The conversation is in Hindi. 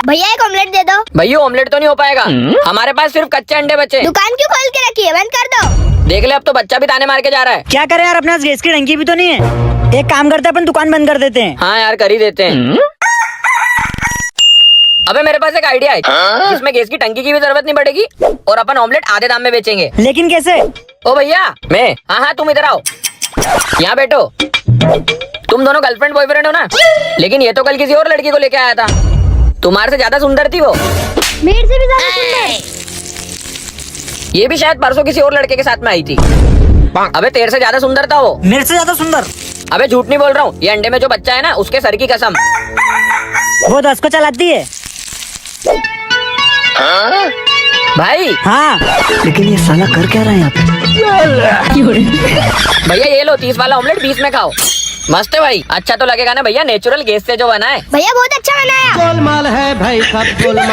भैया एक ऑमलेट दे दो। भैया ऑमलेट तो नहीं हो पाएगा, हमारे पास सिर्फ कच्चे अंडे बचे। दुकान क्यों खोल के रखी है, बंद कर दो। देख ले अब तो बच्चा भी ताने मार के जा रहा है। क्या करें यार, अपने पास गैस की टंकी भी तो नहीं है। एक काम करते हैं, अपन दुकान बंद कर देते हैं। हाँ यार कर ही देते हैं। अबे मेरे पास एक आइडिया है जिसमें गैस की टंकी की भी जरूरत नहीं पड़ेगी और अपन ऑमलेट आधे दाम में बेचेंगे। लेकिन कैसे? ओ भैया मैं, हाँ तुम इधर आओ, यहाँ बैठो। तुम दोनों गर्लफ्रेंड बॉयफ्रेंड हो ना, लेकिन ये तो कल किसी और लड़की को लेके आया था। तुम्हारे से ज्यादा सुंदर थी वो। मेरे से भी ज्यादा सुंदर। ये भी शायद परसों किसी और लड़के के साथ में आई थी। अबे तेरे से ज्यादा सुंदर था वो। मेरे से ज्यादा सुंदर? अबे झूठ नहीं बोल रहा हूँ, ये अंडे में जो बच्चा है ना उसके सर की कसम। वो 10 को चलाती है भाई। हाँ, लेकिन ये साला कर क्या रहा है यहाँ पे? भैया ये लो 30 वाला ऑमलेट 20 में खाओ। मस्त है भाई, अच्छा तो लगेगा ना भैया, नेचुरल गैस से जो बना है। भैया बहुत अच्छा बनाया। गोलमाल है भाई सब गोलमाल।